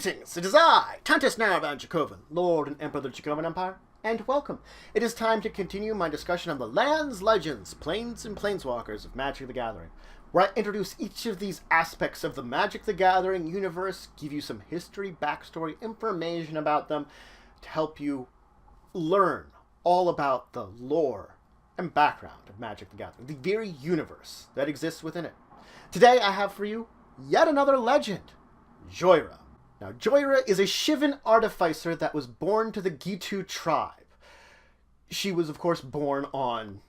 Greetings, it is I, Tantus Naraban Dracovin, Lord and Emperor of the Dracovin Empire, and welcome. It is time to continue my discussion on the lands, legends, planes, and planeswalkers of Magic the Gathering, where I introduce each of these aspects of the Magic the Gathering universe, give you some history, backstory, information about them, to help you learn all about the lore and background of Magic the Gathering, the very universe that exists within it. Today I have for you yet another legend, Jhoira. Now, Jhoira is a Shivan artificer that was born to the Ghitu tribe. She was, of course, born on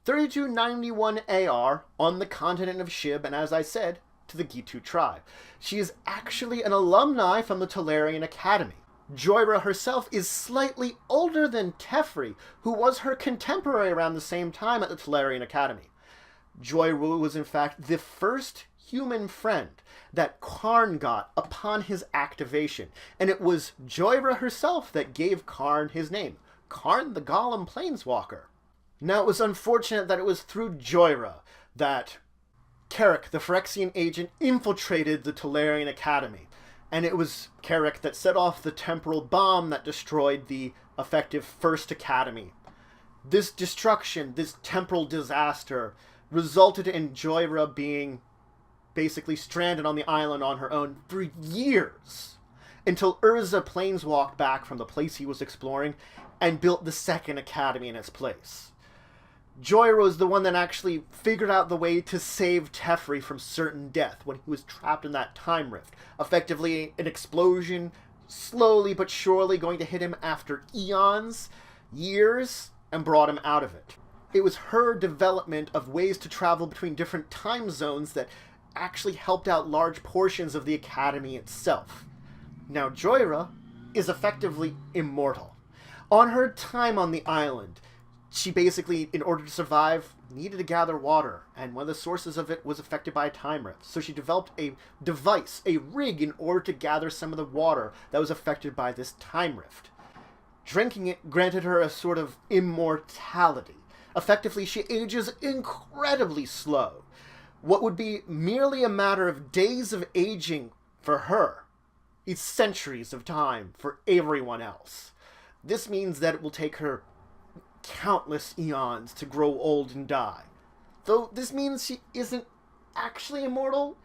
3291 AR on the continent of Shib, and as I said, to the Ghitu tribe. She is actually an alumni from the Tolarian Academy. Jhoira herself is slightly older than Teferi, who was her contemporary around the same time at the Tolarian Academy. Jhoira was, in fact, the first human friend that Karn got upon his activation, and it was Jhoira herself that gave Karn his name, Karn the Golem Planeswalker. Now, it was unfortunate that it was through Jhoira that Carrick, the Phyrexian agent, infiltrated the Tolarian Academy, and it was Carrick that set off the temporal bomb that destroyed the effective First Academy. This destruction, this temporal disaster, resulted in Jhoira being basically stranded on the island on her own for years, until Urza planeswalked back from the place he was exploring and built the Second Academy in its place. Jhoira was the one that actually figured out the way to save Teferi from certain death when he was trapped in that time rift. Effectively, an explosion, slowly but surely going to hit him after eons, years, and brought him out of it. It was her development of ways to travel between different time zones that actually helped out large portions of the Academy itself. Now, Jhoira is effectively immortal. On her time on the island, she basically, in order to survive, needed to gather water, and one of the sources of it was affected by a time rift. So she developed a device, a rig, in order to gather some of the water that was affected by this time rift. Drinking it granted her a sort of immortality. Effectively, she ages incredibly slow. What would be merely a matter of days of aging for her is centuries of time for everyone else. This means that it will take her countless eons to grow old and die. Though this means she isn't actually immortal,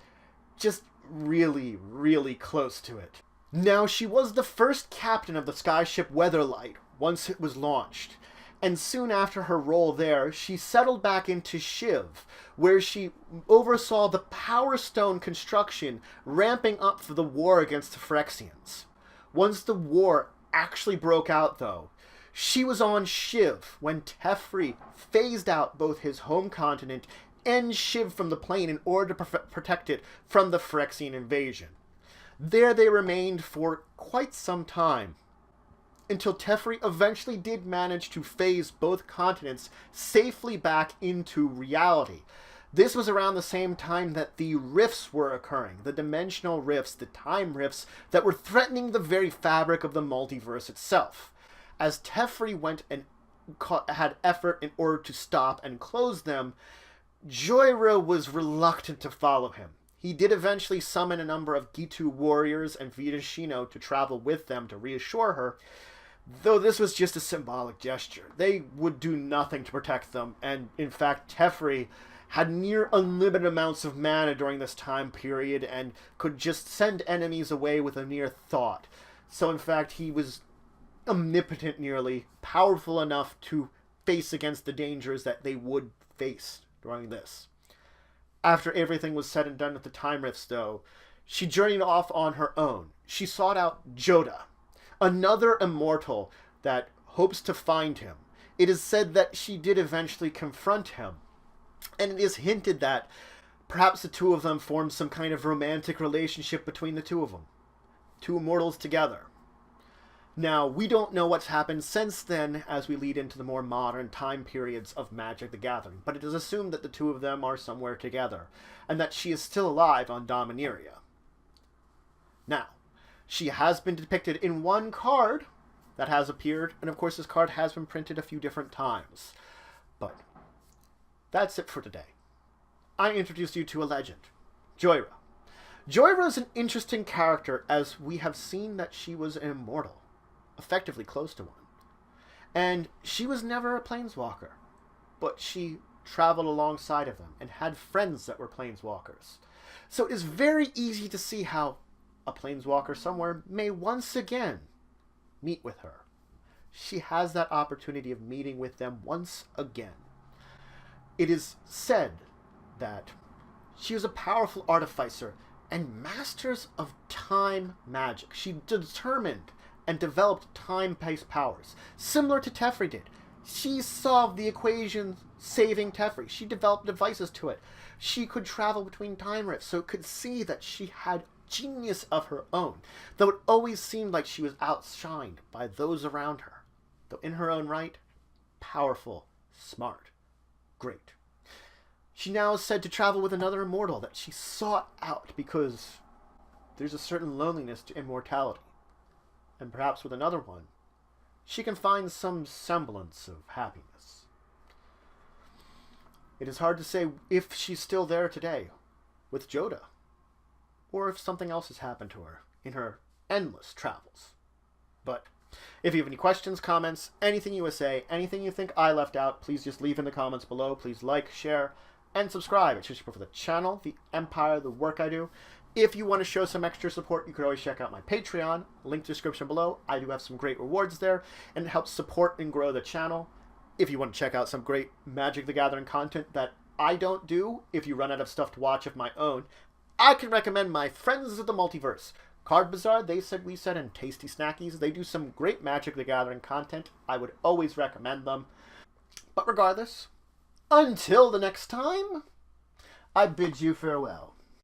just really, really close to it. Now, she was the first captain of the skyship Weatherlight once it was launched, and soon after her role there, she settled back into Shiv, where she oversaw the Power Stone construction ramping up for the war against the Phyrexians. Once the war actually broke out, though, she was on Shiv when Teferi phased out both his home continent and Shiv from the plane in order to protect it from the Phyrexian invasion. There they remained for quite some time, until Teferi eventually did manage to phase both continents safely back into reality. This was around the same time that the rifts were occurring, the dimensional rifts, the time rifts that were threatening the very fabric of the multiverse itself. As Teferi went and had effort in order to stop and close them, Jhoira was reluctant to follow him. He did eventually summon a number of Ghitu warriors and Vidashino to travel with them to reassure her, though this was just a symbolic gesture. They would do nothing to protect them, and in fact Teferi had near unlimited amounts of mana during this time period and could just send enemies away with a mere thought. So in fact he was omnipotent nearly, powerful enough to face against the dangers that they would face during this. After everything was said and done with the time rifts, though, she journeyed off on her own. She sought out Jhoira, another immortal that hopes to find him. It is said that she did eventually confront him, and it is hinted that perhaps the two of them formed some kind of romantic relationship between the two of them. Two immortals together. Now, we don't know what's happened since then as we lead into the more modern time periods of Magic the Gathering, but it is assumed that the two of them are somewhere together, and that she is still alive on Dominaria. Now, she has been depicted in one card that has appeared, and of course this card has been printed a few different times. But that's it for today. I introduced you to a legend, Jhoira. Jhoira is an interesting character, as we have seen that she was an immortal, effectively close to one. And she was never a planeswalker, but she traveled alongside of them and had friends that were planeswalkers. So it is very easy to see how a planeswalker somewhere may once again meet with her. She has that opportunity of meeting with them once again. It is said that she was a powerful artificer and masters of time magic. She determined and developed time-based powers, similar to Teferi did. She solved the equation saving Teferi. She developed devices to it. She could travel between time rifts, so it could see that she had genius of her own, though it always seemed like she was outshined by those around her. Though in her own right, powerful, smart, great. She now is said to travel with another immortal that she sought out because there's a certain loneliness to immortality. And perhaps with another one, she can find some semblance of happiness. It is hard to say if she's still there today with Jhoira, or if something else has happened to her in her endless travels. But if you have any questions, comments, anything you would say, anything you think I left out, please just leave in the comments below. Please like, share, and subscribe. It shows support for the channel, the empire, the work I do. If you want to show some extra support, you could always check out my Patreon. Link description below. I do have some great rewards there, and it helps support and grow the channel. If you want to check out some great Magic the Gathering content that I don't do, if you run out of stuff to watch of my own, I can recommend my Friends of the Multiverse. Card Bazaar, They Said We Said, and Tasty Snackies. They do some great Magic the Gathering content. I would always recommend them. But regardless, until the next time, I bid you farewell.